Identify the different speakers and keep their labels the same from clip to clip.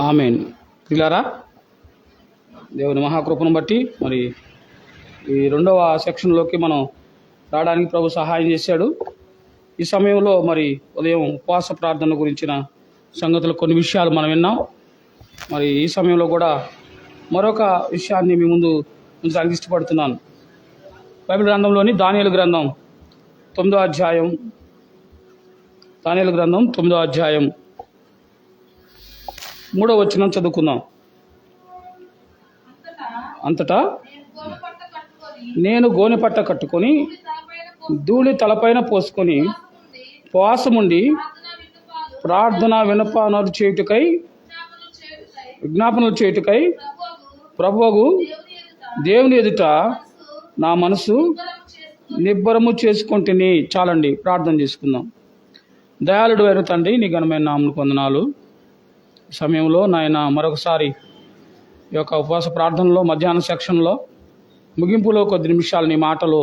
Speaker 1: ఆమేన్. ప్రియులారా, దేవుని మహాకృపను బట్టి మరి ఈ రెండవ సెక్షన్లోకి మనం రావడానికి ప్రభు సహాయం చేశాడు. ఈ సమయంలో మరి ఉదయం ఉపవాస ప్రార్థన గురించిన సంగతులు కొన్ని విషయాలు మనం విన్నాం. మరి ఈ సమయంలో కూడా మరొక విషయాన్ని మీ ముందు ఉంచడానికి ఇష్టపడుతున్నాను. బైబిల్ గ్రంథంలోని దానియేలు గ్రంథం 9వ అధ్యాయం, దానియేలు గ్రంథం 9వ అధ్యాయం 3వ వచనం చదువుకుందాం. అంతటా నేను గోనెపట్ట కట్టుకొని ధూళి తలపైన పోసుకొని ఉపవాసముండి ప్రార్థన విన్నపాలు చేయుటకై విజ్ఞాపనలు చేయుటకై ప్రభువు దేవుని ఎదుట నా మనసు నిబ్బరము చేసుకుంటుని. చాలండి, ప్రార్థన చేసుకుందాం. దయాళుడు అయిన తండ్రి, నీ ఘనమైన నామమునకు వందనాలు. సమయంలో నాయన మరొకసారి ఈ యొక్క ఉపవాస ప్రార్థనలో మధ్యాహ్న సెక్షన్లో ముగింపులో కొద్ది నిమిషాలు నీ మాటలు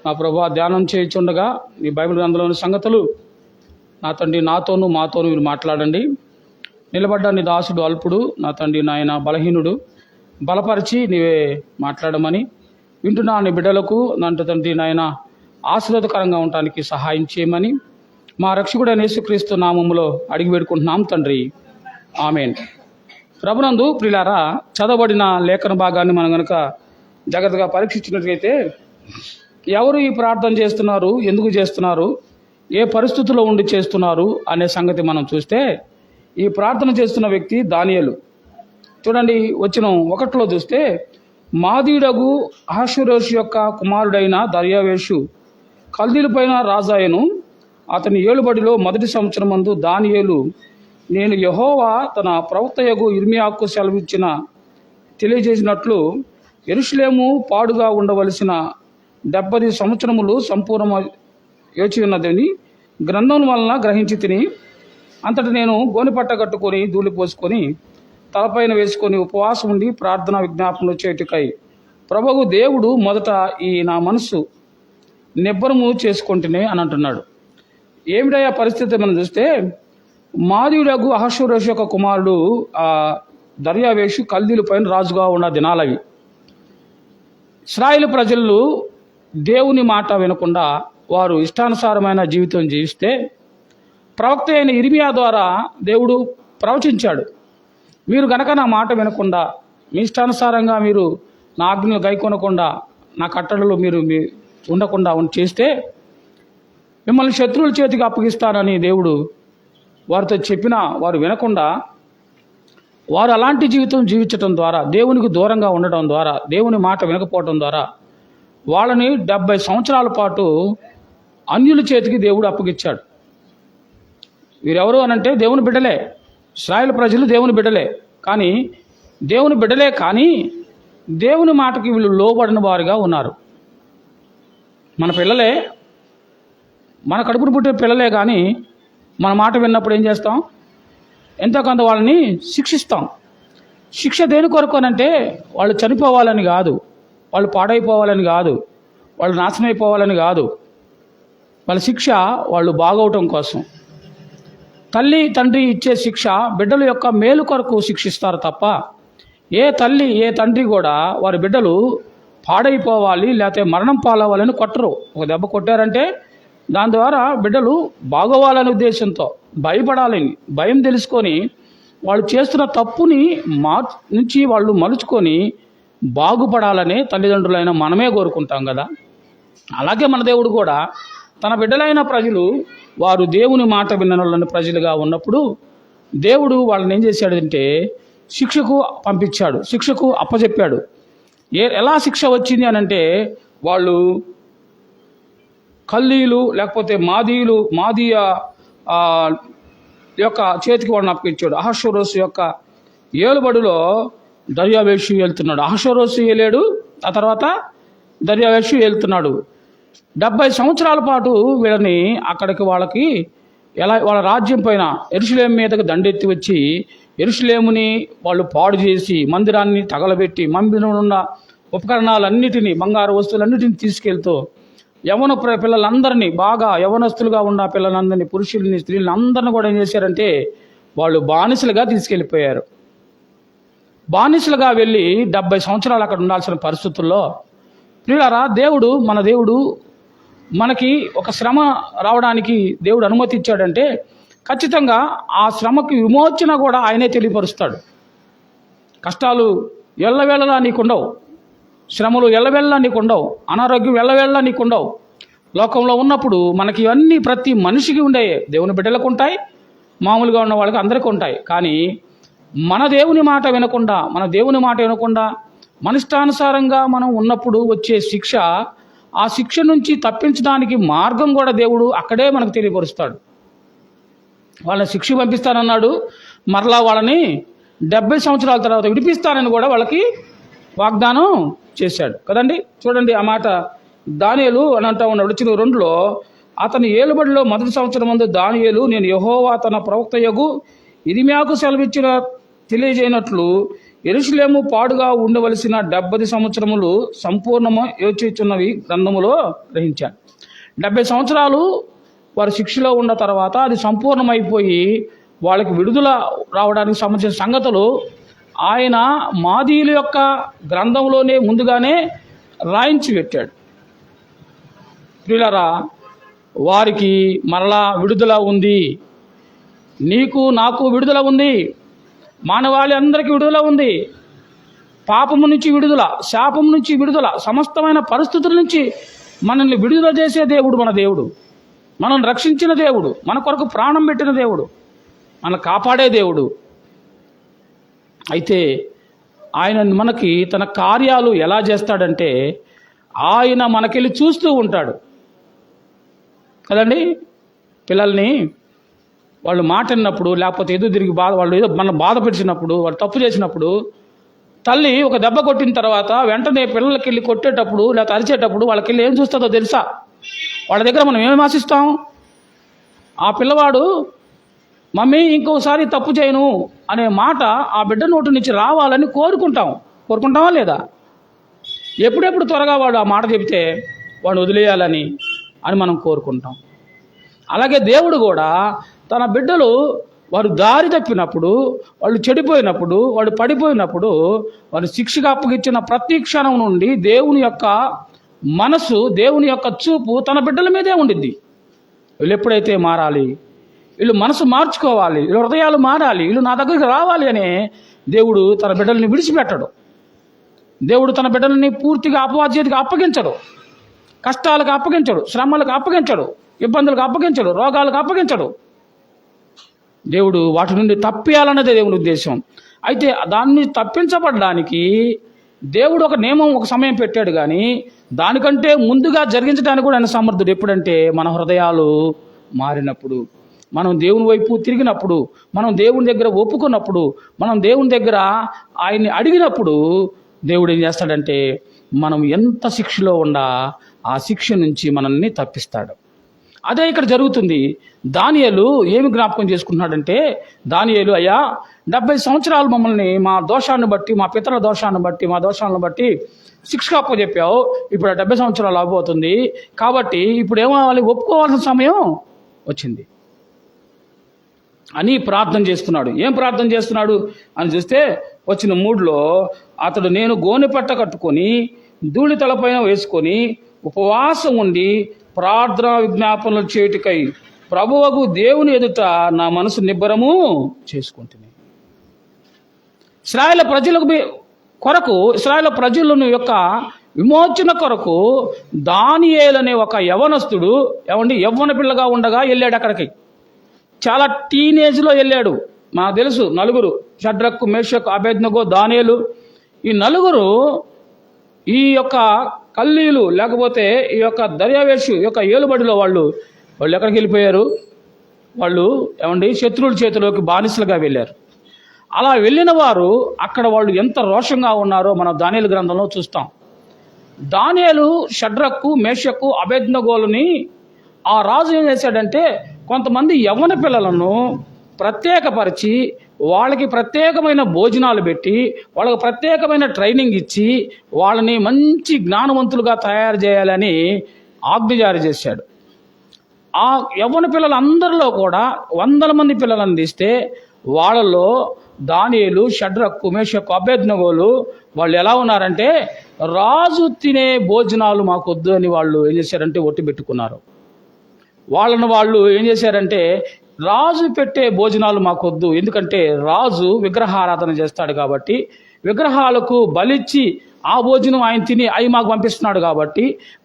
Speaker 1: నా ప్రభువా ధ్యానం చేయుచుండగా నీ బైబిల్ గ్రంథంలోని సంగతులు నా తండ్రి నాతోనూ మాతోనూ మీరు మాట్లాడండి. నిలబడ్డ నీ దాసుడు అల్పుడు, నా తండ్రి నాయన బలహీనుడు, బలపరిచి నీవే మాట్లాడమని వింటున్నా నీ బిడ్డలకు నంటు తండ్రి నాయన ఆశీర్వాదకరంగా ఉండటానికి సహాయం చేయమని మా రక్షకుడైన యేసుక్రీస్తు నామములో అడిగి పెట్టుకుంటున్నాం తండ్రి, ఆమేన్. ప్రభునందు ప్రియులారా, చదవబడిన లేఖన భాగాన్ని మనం కనుక జాగ్రత్తగా పరీక్షించినట్లయితే ఎవరు ఈ ప్రార్థన చేస్తున్నారు, ఎందుకు చేస్తున్నారు, ఏ పరిస్థితుల్లో ఉండి చేస్తున్నారు అనే సంగతి మనం చూస్తే ఈ ప్రార్థన చేస్తున్న వ్యక్తి దానియేలు. చూడండి, వచనం 1లో చూస్తే మాదీయుడగు అహష్వేరోషు యొక్క కుమారుడైన దర్యావేషు కల్దీలపైన రాజాయను. అతని ఏలుబడిలో మొదటి సంవత్సరం మందు దానియేలు నేను యెహోవా తన ప్రవక్తయగు ఇర్మియాకు సెలవిచ్చిన తెలియజేసినట్లు యెరూషలేము పాడుగా ఉండవలసిన 70 సంవత్సరములు సంపూర్ణ యోచి ఉన్నదని గ్రంథం వలన గ్రహించి తిని. అంతటి నేను గోనెపట్ట కట్టుకొని ధూళి పోసుకొని తలపైన వేసుకొని ఉపవాసం ఉండి ప్రార్థన విజ్ఞాపనలు చేయుటకై ప్రభువు దేవుడు మొదట ఈ నా మనసు నిబ్బరము చేసుకుంటేనే అని అంటున్నాడు. ఏమిటయ్యా పరిస్థితి మనం చూస్తే, మాదీయుడగు అహష్వేరోషు యొక్క కుమారుడు దర్యావేషు కల్దీల పైన రాజుగా ఉన్న దినాలవి. ఇశ్రాయేలు ప్రజలు దేవుని మాట వినకుండా వారు ఇష్టానుసారమైన జీవితం జీవిస్తే ప్రవక్త అయిన ఇర్మియా ద్వారా దేవుడు ప్రవచించాడు, మీరు గనక నా మాట వినకుండా మీ ఇష్టానుసారంగా మీరు నా ఆజ్ఞలు గైకొనకుండా నా కట్టడలు మీరు ఉండకుండా చేస్తే మిమ్మల్ని శత్రువుల చేతికి అప్పగిస్తానని దేవుడు వారితో చెప్పినా వారు వినకుండా వారు అలాంటి జీవితం జీవించటం ద్వారా, దేవునికి దూరంగా ఉండటం ద్వారా, దేవుని మాట వినకపోవటం ద్వారా వాళ్ళని 70 సంవత్సరాల పాటు అన్యుల చేతికి దేవుడు అప్పగిచ్చాడు. వీరెవరు అనంటే దేవుని బిడ్డలే, ఇశ్రాయేలు ప్రజలు దేవుని బిడ్డలే. కానీ దేవుని బిడ్డలే కానీ దేవుని మాటకి వీళ్ళు లోబడిన వారుగా ఉన్నారు. మన పిల్లలే, మన కడుపును పుట్టే పిల్లలే, కానీ మన మాట విన్నప్పుడు ఏం చేస్తాం? ఎంతో కొంత వాళ్ళని శిక్షిస్తాం. శిక్ష దేని కొరకు అనంటే వాళ్ళు చనిపోవాలని కాదు, వాళ్ళు పాడైపోవాలని కాదు, వాళ్ళు నాశనం అయిపోవాలని కాదు. వాళ్ళ శిక్ష వాళ్ళు బాగవటం కోసం. తల్లి తండ్రి ఇచ్చే శిక్ష బిడ్డల యొక్క మేలు కొరకు శిక్షిస్తారు తప్ప ఏ తల్లి ఏ తండ్రి కూడా వారి బిడ్డలు పాడైపోవాలి లేకపోతే మరణం పాలవ్వాలని కొట్టరు. ఒక దెబ్బ కొట్టారంటే దాని ద్వారా బిడ్డలు బాగోవాలనే ఉద్దేశంతో, భయపడాలని, భయం తెలుసుకొని వాళ్ళు చేస్తున్న తప్పుని నుంచి వాళ్ళు మలుచుకొని బాగుపడాలని తల్లిదండ్రులైన మనమే కోరుకుంటాం కదా. అలాగే మన దేవుడు కూడా తన బిడ్డలైన ప్రజలు వారు దేవుని మాట వినని ప్రజలుగా ఉన్నప్పుడు దేవుడు వాళ్ళని ఏం చేశాడంటే శిక్షకు పంపించాడు, శిక్షకు అప్పచెప్పాడు. ఎలా శిక్ష వచ్చింది అనంటే వాళ్ళు కల్దీయులు లేకపోతే మాదీయ యొక్క చేతికి వాళ్ళని అప్పగించాడు. అహష్వేరోషు యొక్క ఏలుబడిలో దర్యావేషు వెళ్తున్నాడు. అహష్వేరోషు ఏలేడు, ఆ తర్వాత దర్యావేషు వెళ్తున్నాడు. 70 సంవత్సరాల పాటు వీళ్ళని అక్కడికి వాళ్ళకి వాళ్ళ రాజ్యం పైన యెరూషలేము మీదకి దండెత్తి వచ్చి యెరూషలేముని వాళ్ళు పాడు చేసి మందిరాన్ని తగలబెట్టి మందిరంలో ఉన్న ఉపకరణాలన్నిటినీ, బంగారు వస్తువులన్నిటిని తీసుకెళ్తూ యవన పిల్లలందరినీ, బాగా యవనస్తులుగా ఉన్న పిల్లలందరినీ, పురుషుల్ని స్త్రీలను అందరిని కూడా ఏం చేశారంటే వాళ్ళు బానిసలుగా తీసుకెళ్ళిపోయారు. బానిసలుగా వెళ్ళి 70 సంవత్సరాలు అక్కడ ఉండాల్సిన పరిస్థితుల్లో ప్రియులారా, మన దేవుడు మనకి ఒక శ్రమ రావడానికి దేవుడు అనుమతి ఇచ్చాడంటే ఖచ్చితంగా ఆ శ్రమకి విమోచన కూడా ఆయనే తెలియపరుస్తాడు. కష్టాలు ఎల్లవేళలా నీకుండవు, శ్రమలు ఎల్లవేళలా నీకుండవు, అనారోగ్యం ఎల్లవేళలా నీకుండవు. లోకంలో ఉన్నప్పుడు మనకి ఇవన్నీ ప్రతి మనిషికి ఉండేవి, దేవుని బిడ్డలకు ఉంటాయి, మామూలుగా ఉన్న వాళ్ళకి అందరికీ ఉంటాయి. కానీ మన దేవుని మాట వినకుండా మన ఇష్టానుసారంగా మనం ఉన్నప్పుడు వచ్చే శిక్ష, ఆ శిక్ష నుంచి తప్పించడానికి మార్గం కూడా దేవుడు అక్కడే మనకు తెలియపరుస్తాడు. వాళ్ళని శిక్ష పంపిస్తానన్నాడు, మరలా వాళ్ళని 70 సంవత్సరాల తర్వాత విడిపిస్తానని కూడా వాళ్ళకి వాగ్దానం చేశాడు కదండి. చూడండి ఆ మాట దానియేలు అని అంటా ఉన్నాడు. వచ్చిన 2లో అతని ఏలుబడిలో మొదటి సంవత్సరం ముందు దానియేలు, నేను యెహోవా తన ప్రవక్తయగు ఇర్మీయాకు సెలవిచ్చిన తెలియజేయనట్లు యెరూషలేము పాడుగా ఉండవలసిన 70 సంవత్సరములు సంపూర్ణము యోచించున్నవి గ్రంథములో గ్రహించాను. 70 సంవత్సరాలు వారు శిక్షలో ఉన్న తర్వాత అది సంపూర్ణమైపోయి వాళ్ళకి విడుదల రావడానికి సంబంధించిన సంగతులు ఆయన మాదీయుల యొక్క గ్రంథంలోనే ముందుగానే రాయించి పెట్టాడు. ప్రియులారా, వారికి మరలా విడుదల ఉంది, నీకు నాకు విడుదల ఉంది, మానవాళి అందరికీ విడుదల ఉంది. పాపము నుంచి విడుదల, శాపం నుంచి విడుదల, సమస్తమైన పరిస్థితుల నుంచి మనల్ని విడుదల చేసే దేవుడు మన దేవుడు, మనల్ని రక్షించిన దేవుడు, మన కొరకు ప్రాణం పెట్టిన దేవుడు, మనల్ని కాపాడే దేవుడు. అయితే ఆయన మనకి తన కార్యాలు ఎలా చేస్తాడంటే ఆయన మనకెళ్ళి చూస్తూ ఉంటాడు కదండి. పిల్లల్ని వాళ్ళు మాట అన్నప్పుడు, లేకపోతే ఎదురు తిరిగి వాళ్ళు ఏదో మన బాధపరిచినప్పుడు, వాళ్ళు తప్పు చేసినప్పుడు తల్లి ఒక దెబ్బ కొట్టిన తర్వాత వెంటనే పిల్లలకి వెళ్ళి కొట్టేటప్పుడు లేకపోతే అరిచేటప్పుడు వాళ్ళకి వెళ్ళి ఏం చూస్తుందో తెలుసా? వాళ్ళ దగ్గర మనం ఏమేమి ఆశిస్తాం? ఆ పిల్లవాడు మమ్మీ ఇంకోసారి తప్పు చేయను అనే మాట ఆ బిడ్డ నోటి నుంచి రావాలని కోరుకుంటామా లేదా? ఎప్పుడెప్పుడు త్వరగా వాడు ఆ మాట చెబితే వాడు వదిలేయాలని మనం కోరుకుంటాం. అలాగే దేవుడు కూడా తన బిడ్డలు వారు దారి తప్పినప్పుడు, వాళ్ళు చెడిపోయినప్పుడు, వాళ్ళు పడిపోయినప్పుడు, వారు శిక్షగా అప్పగించిన ప్రతి క్షణం నుండి దేవుని యొక్క మనసు, దేవుని యొక్క చూపు తన బిడ్డల మీదే ఉండిద్ది. వీళ్ళు ఎప్పుడైతే మారాలి, వీళ్ళు మనసు మార్చుకోవాలి, వీళ్ళు హృదయాలు మారాలి, వీళ్ళు నా దగ్గరికి రావాలి అనే దేవుడు తన బిడ్డల్ని విడిచిపెట్టడు. దేవుడు తన బిడ్డలని పూర్తిగా అపవాది చేతికి అప్పగించడు, కష్టాలకు అప్పగించడు, శ్రమలకు అప్పగించడు, ఇబ్బందులకు అప్పగించడు, రోగాలకు అప్పగించడు. దేవుడు వాటి నుండి తప్పియాలన్నదే దేవుని ఉద్దేశం. అయితే దాన్ని తప్పించబడడానికి దేవుడు ఒక నియమం, ఒక సమయం పెట్టాడు. కానీ దానికంటే ముందుగా జరిగించడానికి కూడా ఆయన సమర్థుడు. ఎప్పుడంటే మన హృదయాలు మారినప్పుడు, మనం దేవుని వైపు తిరిగినప్పుడు, మనం దేవుని దగ్గర ఒప్పుకున్నప్పుడు, మనం దేవుని దగ్గర ఆయన్ని అడిగినప్పుడు దేవుడు ఏం చేస్తాడంటే మనం ఎంత శిక్షలో ఉండా ఆ శిక్ష నుంచి మనల్ని తప్పిస్తాడు. అదే ఇక్కడ జరుగుతుంది. దానియేలు ఏమి జ్ఞాపకం చేసుకుంటున్నాడంటే, దానియేలు, అయ్యా 70 సంవత్సరాలు మమ్మల్ని మా దోషాన్ని బట్టి, మా పితరుల దోషాన్ని బట్టి, మా దోషాలను బట్టి శిక్షకు అప్పచెప్పావు. ఇప్పుడు 70 సంవత్సరాలు అవబోతుంది. కాబట్టి ఇప్పుడు ఏమవ్వాలి? ఒప్పుకోవాల్సిన సమయం వచ్చింది అని ప్రార్థన చేస్తున్నాడు. ఏం ప్రార్థన చేస్తున్నాడు అని చూస్తే వచ్చిన 3లో అతడు, నేను గోనెపట్ట కట్టుకొని ధూళి తలపైన వేసుకొని ఉపవాసం ఉండి ప్రార్థనా విజ్ఞాపనలు చేయుటకై ప్రభువగు దేవుని ఎదుట నా మనసు నిబ్బరము చేసుకుంటుంది. ఇశ్రాయేలు ప్రజలను యొక్క విమోచన కొరకు దానియేలు అనే ఒక యవనస్తుడు, యవ్వన పిల్లగా ఉండగా వెళ్ళాడు అక్కడికి. చాలా టీనేజ్లో వెళ్ళాడు. మాకు తెలుసు నలుగురు, షడ్రకు, మేషకు, అబేద్నెగో, దానియేలు. ఈ నలుగురు ఈ యొక్క కల్లీలు లేకపోతే ఈ యొక్క దర్యావేషు యొక్క ఏలుబడిలో వాళ్ళు ఎక్కడికి వెళ్ళిపోయారు? వాళ్ళు శత్రువుల చేతిలోకి బానిసలుగా వెళ్ళారు. అలా వెళ్ళిన వారు అక్కడ వాళ్ళు ఎంత రోషంగా ఉన్నారో మనం దానియేలు గ్రంథంలో చూస్తాం. దానియేలు, షడ్రకు, మేషకు, అబేద్నెగోలని ఆ రాజు ఏం చేశాడంటే కొంతమంది యవ్వన పిల్లలను ప్రత్యేకపరిచి వాళ్ళకి ప్రత్యేకమైన భోజనాలు పెట్టి వాళ్ళకి ప్రత్యేకమైన ట్రైనింగ్ ఇచ్చి వాళ్ళని మంచి జ్ఞానవంతులుగా తయారు చేయాలని ఆజ్ఞ జారీ చేశాడు. ఆ యవ్వన పిల్లలందరిలో కూడా 100 మంది పిల్లలను తీస్తే వాళ్ళలో దానియేలు, షడ్రకు, మేషకు, అబేద్నెగోలు వాళ్ళు ఎలా ఉన్నారంటే రాజు తినే భోజనాలు మాకు వద్దు అని వాళ్ళు ఏం చేశారంటే ఒట్టు పెట్టుకున్నారు. వాళ్ళు ఏం చేశారంటే రాజు పెట్టే భోజనాలు మాకు వద్దు, ఎందుకంటే రాజు విగ్రహారాధన చేస్తాడు కాబట్టి విగ్రహాలకు బలిచ్చి ఆ భోజనం ఆయన తిని అవి మాకు పంపిస్తున్నాడు కాబట్టి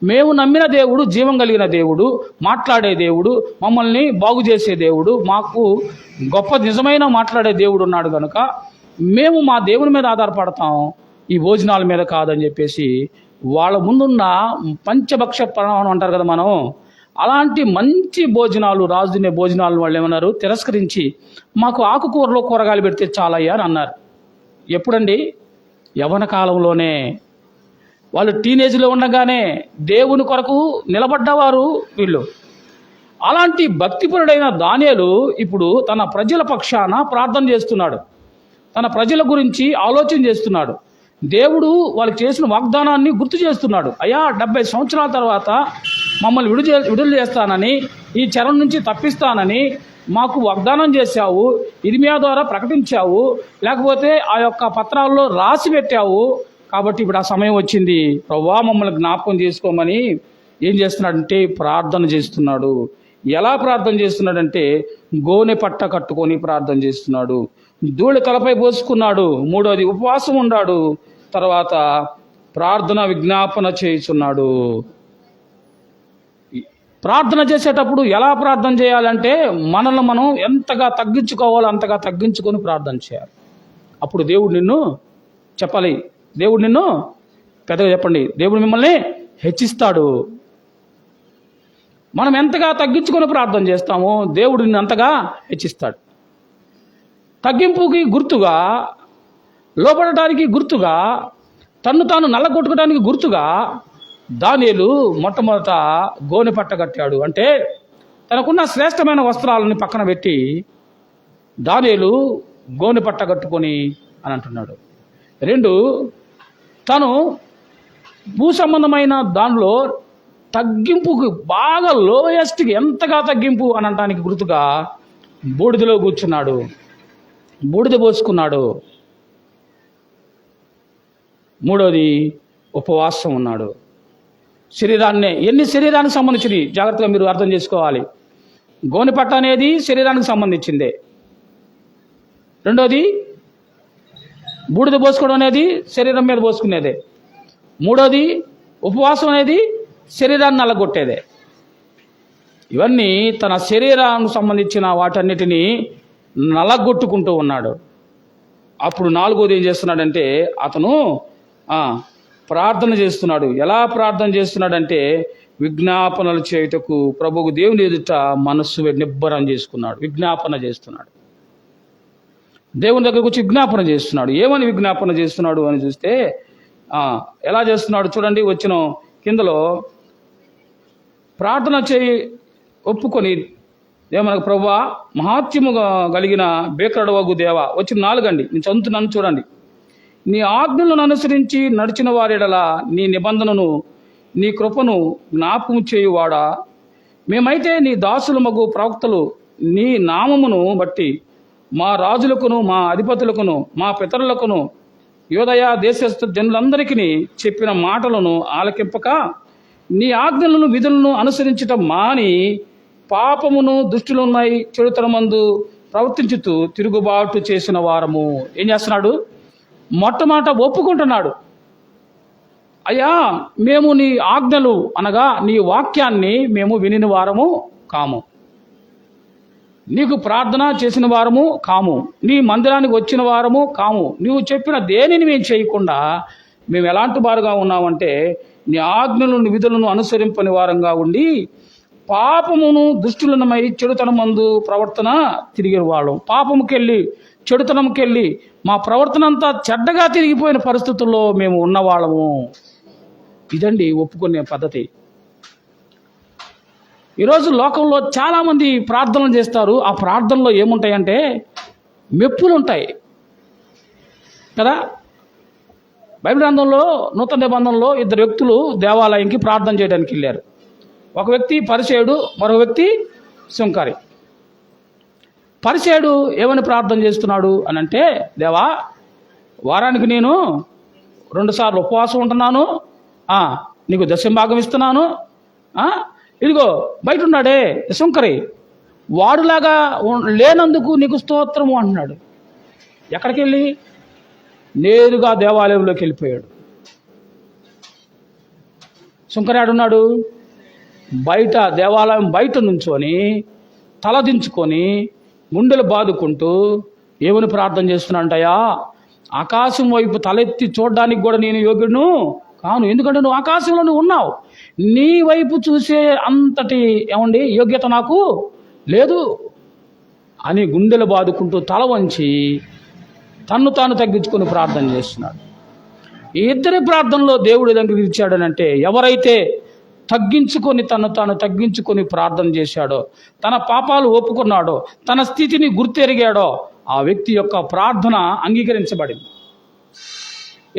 Speaker 1: మేము నమ్మిన దేవుడు జీవం కలిగిన దేవుడు, మాట్లాడే దేవుడు, మమ్మల్ని బాగు చేసే దేవుడు, మాకు గొప్ప నిజమైన మాట్లాడే దేవుడు ఉన్నాడు కనుక మేము మా దేవుని మీద ఆధారపడతాం, ఈ భోజనాల మీద కాదని చెప్పేసి వాళ్ళ ముందున్న పంచభక్ష పరమాణం అంటారు కదా మనం, అలాంటి మంచి భోజనాలు, రాజు తినే భోజనాలు వాళ్ళు ఏమన్నారు తిరస్కరించి మాకు ఆకుకూరలో కూరగాయలు పెడితే చాలయ్యా అని అన్నారు. ఎప్పుడండి? యవ్వన కాలంలోనే. వాళ్ళు టీనేజ్లో ఉండగానే దేవుని కొరకు నిలబడ్డవారు వీళ్ళు. అలాంటి భక్తిపరుడైన దానియేలు ఇప్పుడు తన ప్రజల పక్షాన ప్రార్థన చేస్తున్నాడు, తన ప్రజల గురించి ఆలోచన చేస్తున్నాడు, దేవుడు వాళ్ళకి చేసిన వాగ్దానాన్ని గుర్తు చేస్తున్నాడు. అయ్యా 70 సంవత్సరాల తర్వాత మమ్మల్ని విడుదల చేస్తానని, ఈ చెర నుంచి తప్పిస్తానని మాకు వాగ్దానం చేశావు, ఇర్మియా ద్వారా ప్రకటించావు, లేకపోతే ఆ యొక్క పత్రాల్లో రాసి పెట్టావు, కాబట్టి ఇప్పుడు ఆ సమయం వచ్చింది ప్రభువా మమ్మల్ని జ్ఞాపకం చేసుకోమని ఏం చేస్తున్నాడంటే ప్రార్థన చేస్తున్నాడు. ఎలా ప్రార్థన చేస్తున్నాడంటే గోనె పట్ట కట్టుకొని ప్రార్థన చేస్తున్నాడు, ధూళి తలపై పోసుకున్నాడు, మూడోది ఉపవాసం ఉన్నాడు, తర్వాత ప్రార్థన విజ్ఞాపన చేస్తున్నాడు. ప్రార్థన చేసేటప్పుడు ఎలా ప్రార్థన చేయాలంటే మనల్ని మనం ఎంతగా తగ్గించుకోవాలో అంతగా తగ్గించుకొని ప్రార్థన చేయాలి. అప్పుడు దేవుడు నిన్ను చెప్పాలి, దేవుడు నిన్ను పెద్దగా చెప్పండి, దేవుడు మిమ్మల్ని హెచ్చిస్తాడు. మనం ఎంతగా తగ్గించుకొని ప్రార్థన చేస్తామో దేవుడు నిన్ను అంతగా హెచ్చిస్తాడు. తగ్గింపుకి గుర్తుగా, లోపడటానికి గుర్తుగా, తన్ను తాను నల్లగొట్టుకోవడానికి గుర్తుగా దానియేలు మొట్టమొదట గోనె పట్ట కట్టాడు. అంటే తనకున్న శ్రేష్టమైన వస్త్రాలని పక్కన పెట్టి దానియేలు గోనె పట్ట కట్టుకొని అని అంటున్నాడు. 2, తను భూ సంబంధమైన దానిలో తగ్గింపుకు బాగా లోయెస్ట్కి ఎంతగా తగ్గింపు అని అనడానికి గుర్తుగా బూడిదలో కూర్చున్నాడు, బూడిద పోసుకున్నాడు. మూడోది ఉపవాసం ఉన్నాడు. శరీరానికి సంబంధించింది జాగ్రత్తగా మీరు అర్థం చేసుకోవాలి. గోనె పట్ట అనేది శరీరానికి సంబంధించిందే. రెండోది బూడిద పోసుకోవడం అనేది శరీరం మీద పోసుకునేదే. మూడోది ఉపవాసం అనేది శరీరాన్ని నల్లగొట్టేదే. ఇవన్నీ తన శరీరానికి సంబంధించిన వాటన్నిటినీ నల్లగొట్టుకుంటూ ఉన్నాడు. అప్పుడు 4వది ఏం చేస్తున్నాడంటే అతను ప్రార్థన చేస్తున్నాడు. ఎలా ప్రార్థన చేస్తున్నాడంటే విజ్ఞాపనలు చేయుటకు ప్రభువు దేవుని ఎదుట మనస్సు నిబ్బరం చేసుకున్నాడు, విజ్ఞాపన చేస్తున్నాడు. దేవుని దగ్గరకు వచ్చి విజ్ఞాపన చేస్తున్నాడు. ఏమని విజ్ఞాపన చేస్తున్నాడు అని చూస్తే ఎలా చేస్తున్నాడు చూడండి. వచ్చిన కిందలో ప్రార్థన చేయి ఒప్పుకొని ఏమనగా ప్రభువా మహాత్యము కలిగిన బేకరడవగు దేవా, వచ్చిన 4 అండి, నేను చదువుతున్నాను చూడండి. నీ ఆజ్ఞలను అనుసరించి నడిచిన వారెడల నీ నిబంధనను నీ కృపను జ్ఞాపకం చేయువాడా, మేమైతే నీ దాసులు మగు ప్రవక్తలు నీ నామమును బట్టి మా రాజులకును మా అధిపతులకును మా పితరులకును యోదయ దేశస్థ జనులందరికీ చెప్పిన మాటలను ఆలకింపక నీ ఆజ్ఞలను విధులను అనుసరించటం మాని పాపమును దుష్టులున్నాయి చెడుతనమందు ప్రవర్తించుతూ తిరుగుబాటు చేసిన వారము. ఏం చేస్తున్నాడు? మొట్టమొదట ఒప్పుకుంటున్నాడు, అయ్యా మేము నీ ఆజ్ఞలు అనగా నీ వాక్యాన్ని మేము వినిన వారము కాము, నీకు ప్రార్థన చేసిన వారము కాము, నీ మందిరానికి వచ్చిన వారము కాము, నువ్వు చెప్పిన దేనిని మేము చేయకుండా మేము ఎలాంటి వారుగా ఉన్నామంటే నీ ఆజ్ఞలను విధులను అనుసరింపని వారంగా ఉండి పాపమును దుష్టులనమై చెడుతనమందు ప్రవర్తన తిరిగిన వాళ్ళం. పాపముకెళ్ళి చెడుతనంకెళ్ళి మా ప్రవర్తన అంతా చెడ్డగా తిరిగిపోయిన పరిస్థితుల్లో మేము ఉన్నవాళ్ళము. ఇదండి ఒప్పుకునే పద్ధతి. ఈరోజు లోకంలో చాలామంది ప్రార్థనలు చేస్తారు. ఆ ప్రార్థనలో ఏముంటాయంటే మెప్పులు ఉంటాయి కదా. బైబిల్ గ్రంథంలో నూతన నిబంధనలో 2 వ్యక్తులు దేవాలయంకి ప్రార్థన చేయడానికి వెళ్ళారు. ఒక వ్యక్తి పరిసేయుడు, మరో వ్యక్తి సుంకరి. పరిసేయుడు ఏమని ప్రార్థన చేస్తున్నాడు అని అంటే, దేవా వారానికి నేను 2 సార్లు ఉపవాసం ఉంటున్నాను, నీకు దశంభాగం ఇస్తున్నాను, ఇదిగో బయట ఉన్నాడే సుంకరి వాడులాగా లేనందుకు నీకు స్తోత్రము అంటున్నాడు. ఎక్కడికి వెళ్ళి? నేరుగా దేవాలయంలోకి వెళ్ళిపోయాడు. సుంకరాడున్నాడు బయట, దేవాలయం బయట నుంచొని తలదించుకొని గుండెలు బాదుకుంటూ ఏమని ప్రార్థన చేస్తున్నాడంటయ్యా, ఆకాశం వైపు తలెత్తి చూడడానికి కూడా నేను యోగ్యుడును కాను, ఎందుకంటే నువ్వు ఆకాశంలో నువ్వు ఉన్నావు, నీ వైపు చూసే అంతటి యోగ్యత నాకు లేదు అని గుండెలు బాదుకుంటూ తల వంచి తన్ను తాను తగ్గించుకొని ప్రార్థన చేస్తున్నాడు. ఈ ఇద్దరి ప్రార్థనలో దేవుడు దగ్గరికి ఇచ్చాడనంటే, ఎవరైతే తగ్గించుకొని తను తాను తగ్గించుకొని ప్రార్థన చేశాడో, తన పాపాలు ఒప్పుకున్నాడో, తన స్థితిని గుర్తెరిగాడో, ఆ వ్యక్తి యొక్క ప్రార్థన అంగీకరించబడింది.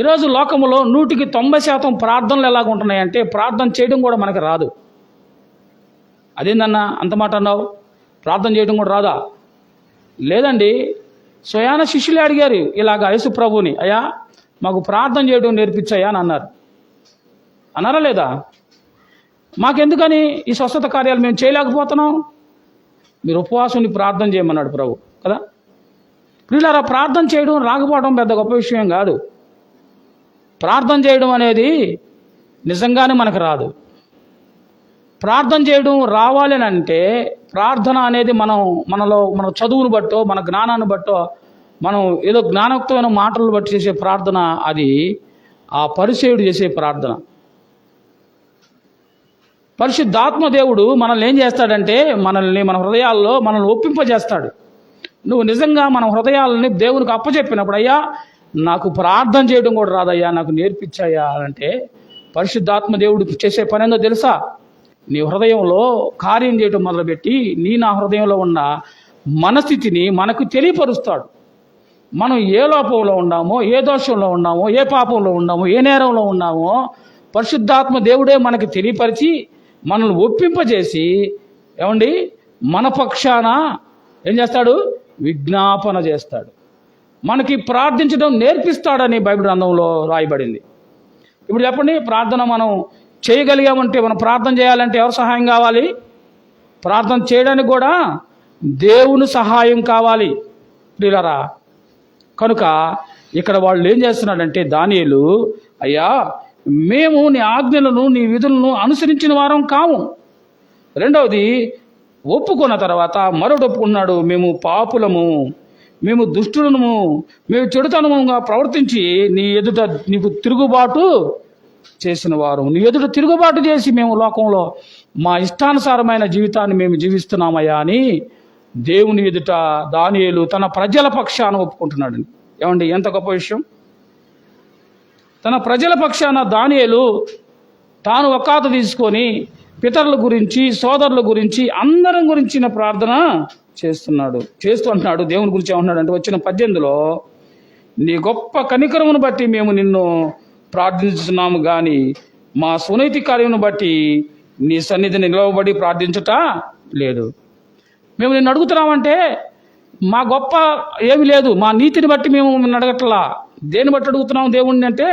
Speaker 1: ఈరోజు లోకములో 100% ప్రార్థనలు ఎలాగ ఉంటున్నాయంటే, ప్రార్థన చేయడం కూడా మనకు రాదు. అదేందన్నా అంత మాట అన్నావు, ప్రార్థన చేయడం కూడా రాదా? లేదండి, స్వయాన శిష్యులే అడిగారు ఇలాగ యేసు ప్రభుని, అయ్యా మాకు ప్రార్థన చేయడం నేర్పించాయా అని అన్నారా లేదా? మాకెందుకని ఈ స్వస్థత కార్యాలు మేము చేయలేకపోతున్నాం? మీరు ఉపవాసం ప్రార్థన చేయమన్నాడు ప్రభు కదా. వీళ్ళారా ప్రార్థన చేయడం రాకపోవడం పెద్ద గొప్ప విషయం కాదు. ప్రార్థన చేయడం అనేది నిజంగానే మనకు రాదు. ప్రార్థన చేయడం రావాలి అని అంటే, ప్రార్థన అనేది మనలో మన చదువును బట్టో, మన జ్ఞానాన్ని బట్టో, మనం ఏదో జ్ఞానోక్తమైన మాటలు బట్టి చేసే ప్రార్థన అది ఆ పరిసేయుడు చేసే ప్రార్థన. పరిశుద్ధాత్మ దేవుడు మనల్ని ఏం చేస్తాడంటే, మన హృదయాల్లో మనల్ని ఒప్పింపజేస్తాడు. నువ్వు నిజంగా మన హృదయాలని దేవునికి అప్పచెప్పినప్పుడు, అయ్యా నాకు ప్రార్థన చేయడం కూడా రాదయ్యా, నాకు నేర్పించాయా అంటే, పరిశుద్ధాత్మ దేవుడు చేసే పని ఏందో తెలుసా? నీ హృదయంలో కార్యం చేయడం మొదలుపెట్టి నా హృదయంలో ఉన్న మనస్థితిని మనకు తెలియపరుస్తాడు. మనం ఏ లోపంలో ఉన్నామో, ఏ దోషంలో ఉన్నామో, ఏ పాపంలో ఉన్నామో, ఏ నేరంలో ఉన్నామో పరిశుద్ధాత్మ దేవుడే మనకి తెలియపరిచి మనల్ని ఒప్పింపజేసి మన పక్షాన ఏం చేస్తాడు? విజ్ఞాపన చేస్తాడు. మనకి ప్రార్థించడం నేర్పిస్తాడని బైబిల్ గ్రంథంలో రాయబడింది. ఇప్పుడు చెప్పండి, ప్రార్థన మనం చేయగలిగామంటే, మనం ప్రార్థన చేయాలంటే ఎవరు సహాయం కావాలి? ప్రార్థన చేయడానికి కూడా దేవుని సహాయం కావాలి ప్రియులారా. కనుక ఇక్కడ వాళ్ళు ఏం చేస్తున్నాడంటే, దానియేలు, అయ్యా మేము నీ ఆజ్ఞలను నీ విధులను అనుసరించిన వారం కాము. రెండవది, ఒప్పుకున్న తర్వాత మరొకటి ఒప్పుకున్నాడు, మేము పాపులము, మేము దుష్టులము, మేము చెడుతనముగా ప్రవర్తించి నీ ఎదుట నీకు తిరుగుబాటు చేసిన వారు, నీ ఎదుట తిరుగుబాటు చేసి మేము లోకంలో మా ఇష్టానుసారమైన జీవితాన్ని మేము జీవిస్తున్నామయ్యా అని దేవుని ఎదుట దానియేలు తన ప్రజల పక్షాన ఒప్పుకుంటున్నాడు. ఎంత గొప్ప విషయం! తన ప్రజల పక్షాన దానియేలు తాను ఒక్కాత తీసుకొని పితరుల గురించి, సోదరుల గురించి, అందరం గురించిన ప్రార్థన చేస్తున్నాడు. దేవుని గురించి ఏమంటున్నాడు అంటే, వచ్చిన 18లో, నీ గొప్ప కనికరమును బట్టి మేము నిన్ను ప్రార్థించుతున్నాము కానీ మా సునైతిక కార్యమును బట్టి నీ సన్నిధిని నిలవబడి ప్రార్థించుట లేదు. మేము నిన్ను అడుగుతున్నామంటే మా గొప్ప ఏమి లేదు, మా నీతిని బట్టి మేము నిన్ను అడగట్లా. దేని బట్టి అడుగుతున్నాం దేవుణ్ణి అంటే,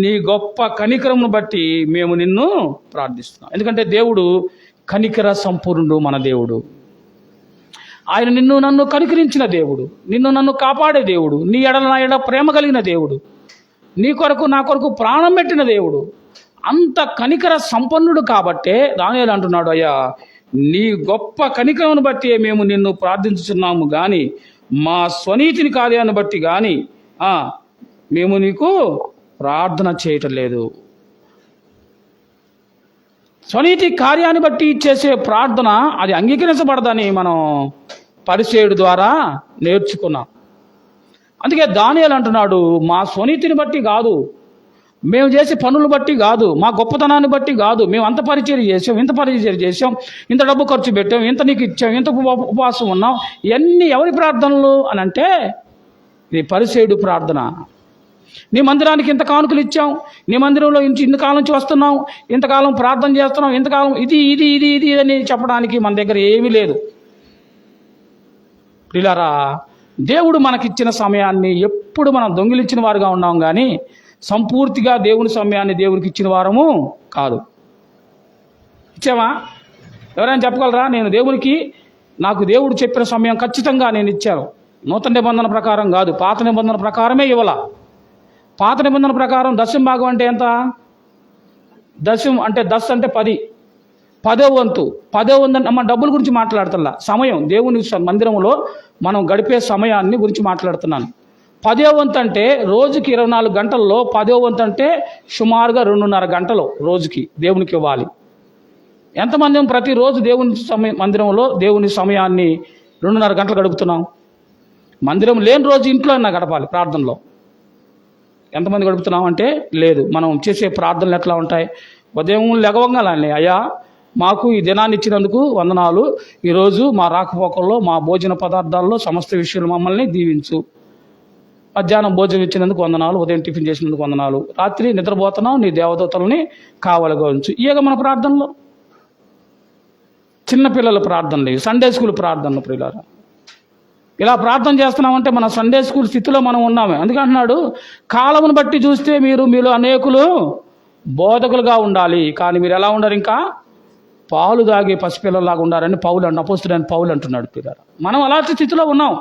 Speaker 1: నీ గొప్ప కనికరమును బట్టి మేము నిన్ను ప్రార్థిస్తున్నాం. ఎందుకంటే దేవుడు కనికర సంపూర్ణుడు. మన దేవుడు ఆయన నిన్ను నన్ను కనికరించిన దేవుడు, నిన్ను నన్ను కాపాడే దేవుడు, నీ ఎడల నా ఎడల ప్రేమ కలిగిన దేవుడు, నీ కొరకు నా కొరకు ప్రాణం పెట్టిన దేవుడు, అంత కనికర సంపన్నుడు. కాబట్టే దానియేలు అంటున్నాడు, అయ్యా నీ గొప్ప కనికరమును బట్టి మేము నిన్ను ప్రార్థించుతున్నాము కానీ మా స్వనీతిని కార్యాన్ని బట్టి కానీ మేము నీకు ప్రార్థన చేయటం లేదు. స్వనీతి కార్యాన్ని బట్టి చేసే ప్రార్థన అది అంగీకరించబడదని మనం పరిసేయుడు ద్వారా నేర్చుకున్నాం. అందుకే దానియేలు అంటున్నాడు, మా స్వనీతిని బట్టి కాదు, మేము చేసే పనులు బట్టి కాదు, మా గొప్పతనాన్ని బట్టి కాదు, మేము అంత పరిచయం చేసాం, ఇంత పరిచయం చేసాం, ఇంత డబ్బు ఖర్చు పెట్టాం, ఇంత నీకు ఇచ్చాం, ఇంత ఉపవాసం ఉన్నాం, ఇవన్నీ ఎవరి ప్రార్థనలు అని అంటే, ఇది పరిసేయుడు ప్రార్థన. నీ మందిరానికి ఇంత కానుకలు ఇచ్చాం, నీ మందిరంలో ఇంతకాలం నుంచి వస్తున్నాం, ఇంతకాలం ప్రార్థన చేస్తున్నాం, ఇంతకాలం ఇది ఇది ఇది ఇది అని చెప్పడానికి మన దగ్గర ఏమీ లేదు. ప్రియులారా, దేవుడు మనకిచ్చిన సమయాన్ని ఎప్పుడు మనం దొంగిలించిన వారుగా ఉన్నాం, కానీ సంపూర్తిగా దేవుని సమయాన్ని దేవునికి ఇచ్చిన వారము కాదు. ఇచ్చామా? ఎవరైనా చెప్పగలరా? నాకు దేవుడు చెప్పిన సమయం ఖచ్చితంగా నేను ఇచ్చాను. నూతన నిబంధన ప్రకారం కాదు, పాత నిబంధన ప్రకారమే ఇవ్వాల. పాత నిబంధన ప్రకారం దశం భాగం అంటే ఎంత? దశం అంటే 10 అంటే 10, 10వ వంతు. 10వ వంతు అంటే మన డబ్బుల గురించి మాట్లాడుతున్నా, సమయం, దేవుని మందిరంలో మనం గడిపే సమయాన్ని గురించి మాట్లాడుతున్నాను. 10వ వంతు అంటే రోజుకి 24 గంటల్లో 10వ వంతు అంటే సుమారుగా 2.5 గంటలు రోజుకి దేవునికి ఇవ్వాలి. ఎంతమంది ప్రతిరోజు దేవుని మందిరంలో దేవుని సమయాన్ని 2.5 గంటలు గడుపుతున్నాం? మందిరం లేని రోజు ఇంట్లో అయినా గడపాలి ప్రార్థనలో. ఎంతమంది గడుపుతున్నాం అంటే లేదు. మనం చేసే ప్రార్థనలు ఎట్లా ఉంటాయి? ఉదయం లెగవంగానే, అయ్యా మాకు ఈ దినాన్ని ఇచ్చినందుకు వందనాలు, ఈరోజు మా రాకపోకల్లో మా భోజన పదార్థాల్లో సమస్త విషయాలు మమ్మల్ని దీవించు, మధ్యాహ్నం భోజనం ఇచ్చినందుకు వందనాలు, ఉదయం టిఫిన్ చేసినందుకు వందనాలు, రాత్రి నిద్రపోతున్నాం, నీ దేవదూతలని కావలిగా ఉంచు. ఇక మన ప్రార్థనలో చిన్నపిల్లల ప్రార్థనలు, సండే స్కూల్ ప్రార్థనలు. ప్రియులారా, ఇలా ప్రార్థన చేస్తున్నామంటే మన సండే స్కూల్ స్థితిలో మనం ఉన్నామే. అందుకంటున్నాడు, కాలమును బట్టి చూస్తే మీలో అనేకులు బోధకులుగా ఉండాలి, కానీ మీరు ఎలా ఉండరు? ఇంకా పాలు తాగే పసిపిల్లలాగా ఉండాలని అపోస్తుడైన పౌలు అంటున్నాడు. పిల్లలు, మనం అలాంటి స్థితిలో ఉన్నాం.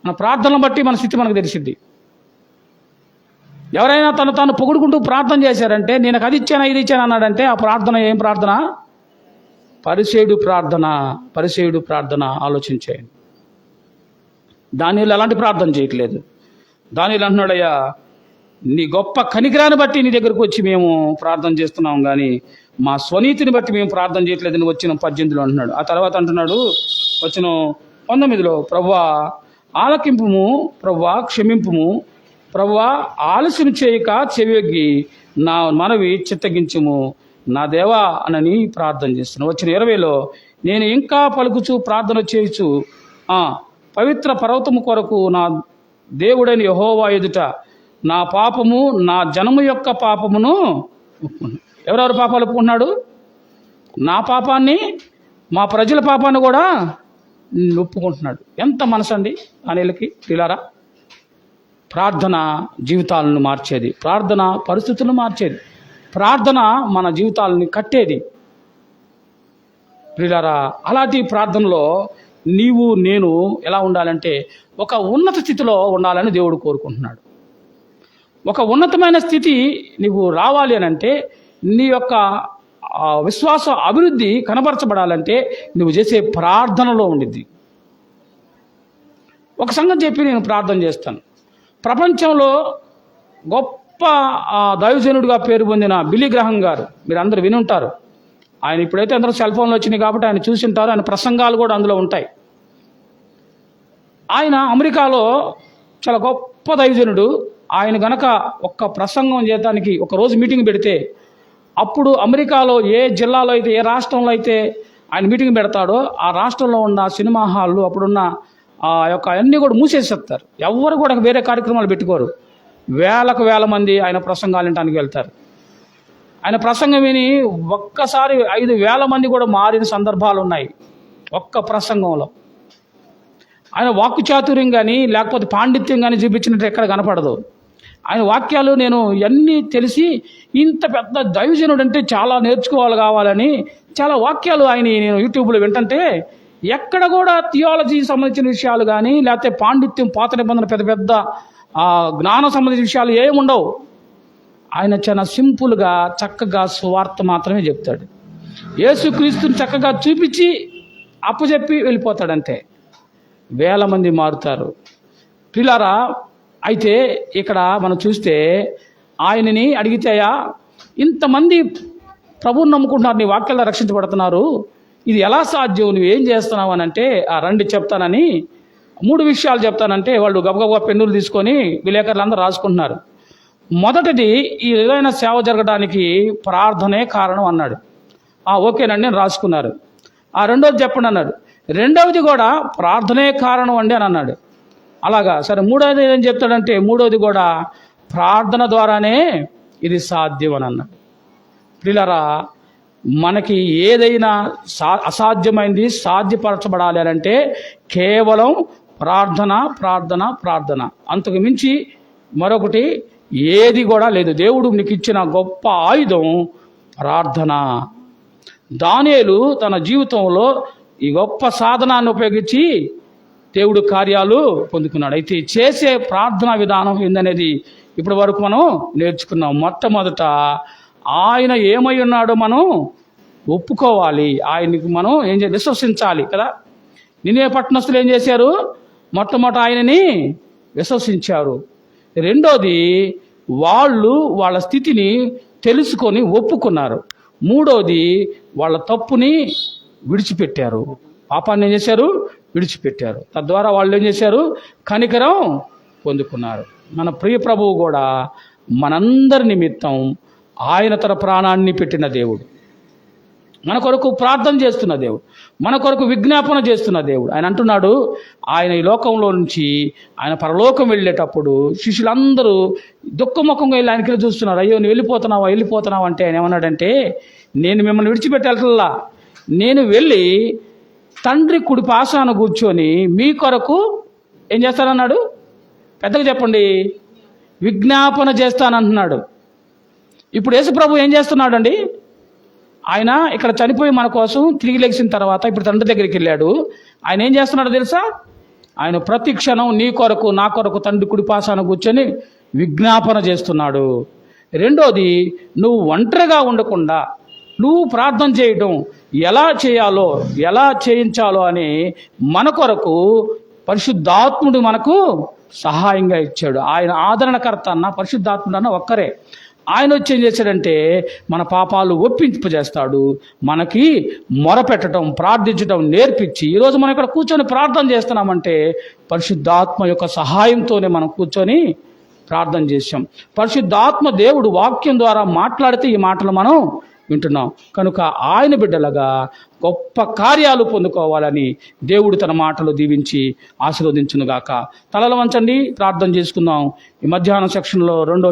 Speaker 1: మన ప్రార్థనను బట్టి మన స్థితి మనకు తెలిసింది. ఎవరైనా తను పొగుడుకుంటూ ప్రార్థన చేశారంటే, నేను అది ఇచ్చాను ఇది ఇచ్చాను అన్నాడంటే ఆ ప్రార్థన ఏం ప్రార్థన? పరిసేయుడు ప్రార్థన. ఆలోచించేయండి. దానిలో ఎలాంటి ప్రార్థన చేయట్లేదు. దానిలో అంటున్నాడయ్యా, నీ గొప్ప కనికరాన్ని బట్టి నీ దగ్గరకు వచ్చి మేము ప్రార్థన చేస్తున్నాం, కానీ మా స్వనీతిని బట్టి మేము ప్రార్థన చేయట్లేదని వచ్చిన 18లో అంటున్నాడు. ఆ తర్వాత అంటున్నాడు వచ్చిన 19లో, ప్రభువా ఆలకింపుము, ప్రభువా క్షమింపుము, ప్రభువా ఆలస్యం చేయక చెవియొగ్గి నా మనవి చిత్తగించుము నా దేవా అనని ప్రార్థన చేస్తున్నాను. వచ్చిన 20లో, నేను ఇంకా పలుకుచు ప్రార్థన చేయొచ్చు పవిత్ర పర్వతము కొరకు నా దేవుడైన యెహోవా ఎదుట నా పాపము నా జనము యొక్క పాపమును ఒప్పుకున్నాడు. ఎవరెవరు పాపాలు ఒప్పుకుంటున్నాడు? నా పాపాన్ని, మా ప్రజల పాపాన్ని కూడా ఒప్పుకుంటున్నాడు. ఎంత మనసు అండి అనేళ్ళకి. పిల్లారా, ప్రార్థన జీవితాలను మార్చేది, ప్రార్థన పరిస్థితులను మార్చేది, ప్రార్థన మన జీవితాలని కట్టేది. పిల్లారా, అలాంటి ప్రార్థనలో నీవు నేను ఎలా ఉండాలంటే ఒక ఉన్నత స్థితిలో ఉండాలని దేవుడు కోరుకుంటున్నాడు. ఒక ఉన్నతమైన స్థితి నీవు రావాలి అని అంటే, నీ యొక్క విశ్వాస అభివృద్ధి కనబరచబడాలంటే నువ్వు చేసే ప్రార్థనలో ఉండిద్ది. ఒక సంగతి చెప్పి నేను ప్రార్థన చేస్తాను. ప్రపంచంలో గొప్ప దైవజనుడిగా పేరు పొందిన బిల్లీ గ్రహం గారు, మీరు అందరూ విని ఉంటారు. ఆయన ఇప్పుడైతే అందరూ సెల్ ఫోన్లు వచ్చినాయి కాబట్టి ఆయన చూసి ఉంటారు. ఆయన ప్రసంగాలు కూడా అందులో ఉంటాయి. ఆయన అమెరికాలో చాలా గొప్ప దైవజనుడు. ఆయన గనక ఒక్క ప్రసంగం చేయడానికి ఒకరోజు మీటింగ్ పెడితే, అప్పుడు అమెరికాలో ఏ జిల్లాలో అయితే, ఏ రాష్ట్రంలో అయితే ఆయన మీటింగ్ పెడతాడో ఆ రాష్ట్రంలో ఉన్న సినిమా హాళ్ళు, అప్పుడున్న ఆ యొక్క అన్నీ కూడా మూసేసేస్తారు. ఎవరు కూడా వేరే కార్యక్రమాలు పెట్టుకోరు. వేల మంది ఆయన ప్రసంగాలు వినడానికి వెళ్తారు. ఆయన ప్రసంగం విని ఒక్కసారి 5,000 మంది కూడా మారిన సందర్భాలు ఉన్నాయి ఒక్క ప్రసంగంలో. ఆయన వాక్కు చాతుర్యం కానీ లేకపోతే పాండిత్యం కానీ చూపించినట్టు ఎక్కడ కనపడదు. ఆయన వాక్యాలు నేను ఇవన్నీ తెలిసి, ఇంత పెద్ద దైవజనుడు అంటే చాలా కావాలని చాలా వాక్యాలు ఆయన నేను యూట్యూబ్లో వింటుంటే, ఎక్కడ కూడా థియాలజీకి సంబంధించిన విషయాలు కానీ లేకపోతే పాండిత్యం, పాత నిబంధన పెద్ద జ్ఞానం సంబంధించిన విషయాలు ఏమి ఉండవు. ఆయన చాలా సింపుల్గా చక్కగా సువార్త మాత్రమే చెప్తాడు. యేసుక్రీస్తుని చక్కగా చూపించి అప్పచెప్పి వెళ్ళిపోతాడంతే. 1000 మంది మారుతారు. పిల్లారా, అయితే ఇక్కడ మనం చూస్తే ఆయనని అడిగితేయా, ఇంతమంది ప్రభువుని నమ్ముకుంటున్నారు, నీ వాక్యాల్లో రక్షించబడుతున్నారు, ఇది ఎలా సాధ్యం, నువ్వు ఏం చేస్తున్నావు అని అంటే, రండి చెప్తానని 3 విషయాలు చెప్తానంటే వాళ్ళు గబగబా పెన్నులు తీసుకొని విలేకరులు అందరూ రాసుకుంటున్నారు. మొదటిది, ఈ ఏదైనా సేవ జరగడానికి ప్రార్థనే కారణం అన్నాడు. ఓకేనండి అని రాసుకున్నారు. రెండోది చెప్పండి అన్నాడు. రెండవది కూడా ప్రార్థనే కారణం అండి అని అన్నాడు. అలాగా సరే. మూడవది ఏం చెప్తాడంటే, మూడవది కూడా ప్రార్థన ద్వారానే ఇది సాధ్యం అని అన్నాడు. పిల్లరా, మనకి ఏదైనా అసాధ్యమైంది సాధ్యపరచబడాలి అని అంటే కేవలం ప్రార్థన ప్రార్థన ప్రార్థన. అంతకు మించి మరొకటి ఏది కూడా లేదు. దేవుడు నీకు ఇచ్చిన గొప్ప ఆయుధం ప్రార్థన. దానియేలు తన జీవితంలో ఈ గొప్ప సాధనాన్ని ఉపయోగించి దేవుడు కార్యాలు పొందుకున్నాడు. అయితే చేసే ప్రార్థనా విధానం ఏందనేది ఇప్పటి వరకు మనం నేర్చుకున్నాం. మొట్టమొదట ఆయన ఏమై ఉన్నాడో మనం ఒప్పుకోవాలి. ఆయనకి మనం విశ్వసించాలి కదా. నినే పట్టణస్తులు ఏం చేశారు? మొట్టమొదట ఆయనని విశ్వసించారు. రెండోది వాళ్ళు వాళ్ళ స్థితిని తెలుసుకొని ఒప్పుకున్నారు. మూడోది వాళ్ళ తప్పుని విడిచిపెట్టారు. పాపాన్ని ఏం చేశారు? విడిచిపెట్టారు. తద్వారా వాళ్ళు ఏం చేశారు? కనికరం పొందుకున్నారు. మన ప్రియ ప్రభువు కూడా మనందరి నిమిత్తం ఆయన తన ప్రాణాన్ని పెట్టిన దేవుడు, మన కొరకు ప్రార్థన చేస్తున్న దేవుడు, మన కొరకు విజ్ఞాపన చేస్తున్న దేవుడు. ఆయన అంటున్నాడు, ఆయన ఈ లోకంలో నుంచి ఆయన పరలోకం వెళ్ళేటప్పుడు శిష్యులందరూ దుఃఖముఖంగా వెళ్ళి ఆయనకి చూస్తున్నారు. అయ్యో నువ్వు వెళ్ళిపోతున్నావా అంటే ఆయన ఏమన్నాడంటే, నేను మిమ్మల్ని విడిచిపెట్టాల్లా, నేను వెళ్ళి తండ్రి కుడి పాశాన కూర్చొని మీ కొరకు ఏం చేస్తానన్నాడు? పెద్దగా చెప్పండి. విజ్ఞాపన చేస్తానంటున్నాడు. ఇప్పుడు యేసుప్రభు ఏం చేస్తున్నాడండి? ఆయన ఇక్కడ చనిపోయి మన కోసం తిరిగి లెగిసిన తర్వాత ఇప్పుడు తండ్రి దగ్గరికి వెళ్ళాడు. ఆయన ఏం చేస్తున్నాడో తెలుసా? ఆయన ప్రతి క్షణం నీ కొరకు నా కొరకు తండ్రి కుడి పాశాన కూర్చొని విజ్ఞాపన చేస్తున్నాడు. రెండోది, నువ్వు ఒంటరిగా ఉండకుండా నువ్వు ప్రార్థన చేయడం ఎలా చేయాలో, ఎలా చేయించాలో అని మన కొరకు పరిశుద్ధాత్ముడు మనకు సహాయంగా ఇచ్చాడు. ఆయన ఆదరణకర్త అన్న పరిశుద్ధాత్ముడు అన్న ఒక్కరే. ఆయన వచ్చి ఏం చేశాడంటే మన పాపాలు ఒప్పింపజేస్తాడు, మనకి మొరపెట్టడం ప్రార్థించడం నేర్పించి ఈరోజు మనం ఇక్కడ కూర్చొని ప్రార్థన చేస్తున్నామంటే పరిశుద్ధాత్మ యొక్క సహాయంతోనే మనం కూర్చొని ప్రార్థన చేశాం. పరిశుద్ధాత్మ దేవుడు వాక్యం ద్వారా మాట్లాడితే ఈ మాటలు మనం వింటున్నాం. కనుక ఆయన బిడ్డలుగా గొప్ప కార్యాలు పొందుకోవాలని దేవుడు తన మాటలు దీవించి ఆశీర్వదించునుగాక. తలలు వంచండి, ప్రార్థన చేసుకుందాం. ఈ మధ్యాహ్నం సెక్షన్లో రెండో